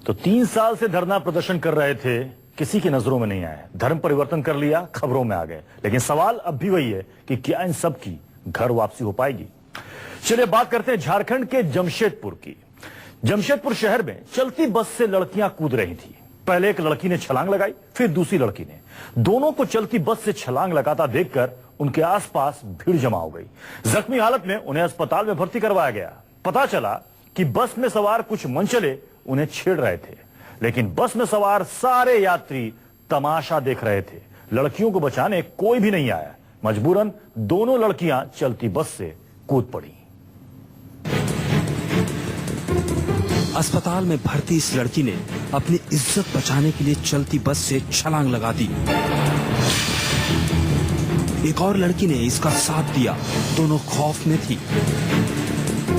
तो 3 साल से धरना प्रदर्शन कर रहे थे, किसी की नजरों में नहीं आए। धर्म परिवर्तन कर लिया, खबरों में आ गए। लेकिन सवाल अब भी वही है कि क्या इन सब की घर वापसी हो पाएगी। चलिए बात करते हैं झारखंड के जमशेदपुर की। जमशेदपुर शहर में चलती बस से लड़कियां कूद रही थी। पहले एक लड़की ने छलांग लगाई, फिर दूसरी लड़की ने। दोनों को चलती बस से छलांग लगाता देखकर उनके आसपास भीड़ जमा हो गई। जख्मी हालत में उन्हें अस्पताल में भर्ती करवाया गया। पता चला कि बस में सवार कुछ मनचले उन्हें छेड़ रहे थे, लेकिन बस में सवार सारे यात्री तमाशा देख रहे थे। लड़कियों को बचाने कोई भी नहीं आया। मजबूरन दोनों लड़कियां चलती बस से कूद पड़ी। अस्पताल में भर्ती इस लड़की ने अपनी इज्जत बचाने के लिए चलती बस से छलांग लगा दी। एक और लड़की ने इसका साथ दिया। दोनों खौफ में थी।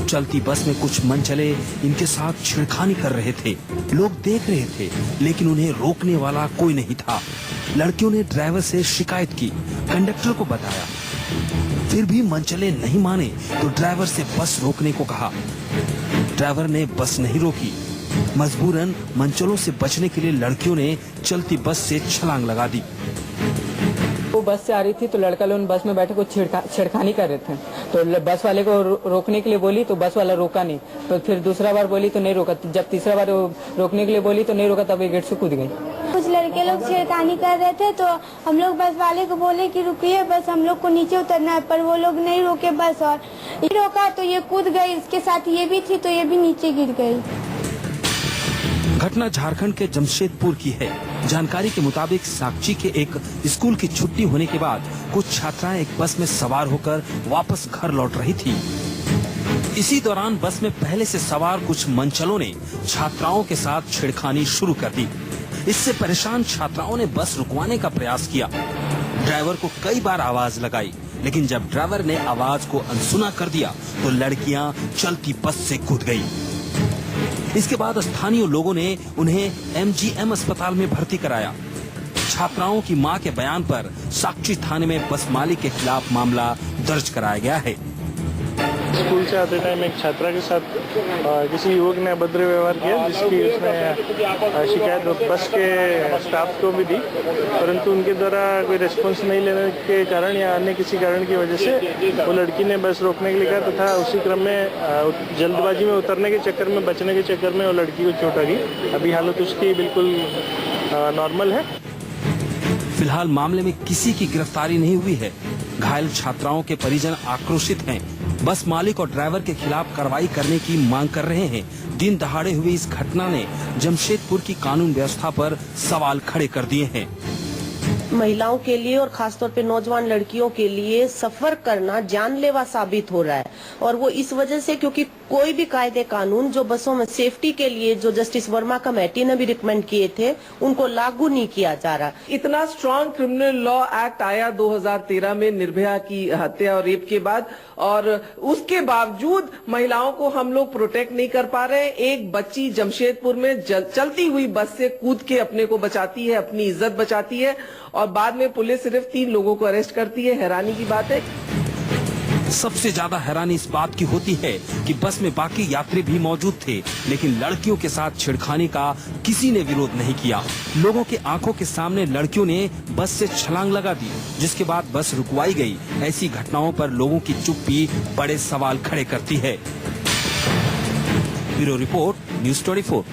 चलती बस में कुछ मनचले इनके साथ छेड़खानी कर रहे थे। लोग देख रहे थे, लेकिन उन्हें रोकने वाला कोई नहीं था। लड़कियों ने ड्राइवर से शिकायत की, कंडक्टर को बताया, फिर भी मनचले नहीं माने तो ड्राइवर से बस रोकने को कहा। ड्राइवर ने बस नहीं रोकी। मजबूरन मनचलों से बचने के लिए लड़कियों ने चलती बस से छलांग लगा दी। वो बस से आ रही थी तो लड़का लोग बस में बैठे कुछ छेड़खानी कर रहे थे, तो बस वाले को रोकने के लिए बोली तो बस वाला रोका नहीं। तो फिर दूसरा बार बोली तो नहीं रोका। जब तीसरा बार रोकने के लिए बोली तो नहीं रोका, तब ये गेट से कूद गई। कुछ लड़के लोग छेड़खानी कर रहे थे तो हम लोग बस वाले को बोले कि रुकिए, बस हम लोग को नीचे उतरना है, पर वो लोग नहीं रोके बस, और ये रोका तो ये कूद गई। इसके साथ ये भी थी तो ये भी नीचे गिर गई। घटना झारखंड के जमशेदपुर की है। जानकारी के मुताबिक साक्षी के एक स्कूल की छुट्टी होने के बाद कुछ छात्राएं एक बस में सवार होकर वापस घर लौट रही थी। इसी दौरान बस में पहले से सवार कुछ मनचलों ने छात्राओं के साथ छेड़खानी शुरू कर दी। इससे परेशान छात्राओं ने बस रुकवाने का प्रयास किया। ड्राइवर को कई बार आवाज लगाई, लेकिन जब ड्राइवर ने आवाज को अनसुना कर दिया तो लड़कियां चलती बस से कूद गई। इसके बाद स्थानीय लोगों ने उन्हें एमजीएम अस्पताल में भर्ती कराया। छात्राओं की मां के बयान पर साक्षी थाने में बस मालिक के खिलाफ मामला दर्ज कराया गया है। स्कूल से आते टाइम एक छात्रा के साथ किसी युवक ने अभद्र व्यवहार किया, जिसकी उसने शिकायत बस के स्टाफ को भी दी, परंतु उनके द्वारा कोई रिस्पॉन्स नहीं लेने के कारण या अन्य किसी कारण की वजह से वो लड़की ने बस रोकने के लिए कहा तथा उसी क्रम में जल्दबाजी में उतरने के चक्कर में, बचने के चक्कर में वो लड़की को चोट आ गई। अभी हालत उसकी बिल्कुल नॉर्मल है। फिलहाल मामले में किसी की गिरफ्तारी नहीं हुई है। घायल छात्राओं के परिजन आक्रोशित हैं। बस मालिक और ड्राइवर के खिलाफ कार्रवाई करने की मांग कर रहे हैं। दिन दहाड़े हुई इस घटना ने जमशेदपुर की कानून व्यवस्था पर सवाल खड़े कर दिए हैं। महिलाओं के लिए और खासतौर पे नौजवान लड़कियों के लिए सफर करना जानलेवा साबित हो रहा है, और वो इस वजह से क्योंकि कोई भी कायदे कानून जो बसों में सेफ्टी के लिए जो जस्टिस वर्मा कमेटी ने भी रिकमेंड किए थे उनको लागू नहीं किया जा रहा। इतना स्ट्रॉन्ग क्रिमिनल लॉ एक्ट आया 2013 में निर्भया की हत्या और रेप के बाद, और उसके बावजूद महिलाओं को हम लोग प्रोटेक्ट नहीं कर पा रहे हैं। एक बच्ची जमशेदपुर में चलती हुई बस से कूद के अपने को बचाती है, अपनी इज्जत बचाती है, और बाद में पुलिस सिर्फ 3 लोगों को अरेस्ट करती है। हैरानी की बात है। सबसे ज्यादा हैरानी इस बात की होती है कि बस में बाकी यात्री भी मौजूद थे, लेकिन लड़कियों के साथ छेड़खानी का किसी ने विरोध नहीं किया। लोगों के आंखों के सामने लड़कियों ने बस से छलांग लगा दी, जिसके बाद बस रुकवाई गई। ऐसी घटनाओं पर लोगों की चुप्पी बड़े सवाल खड़े करती है। Bureau report, news 24।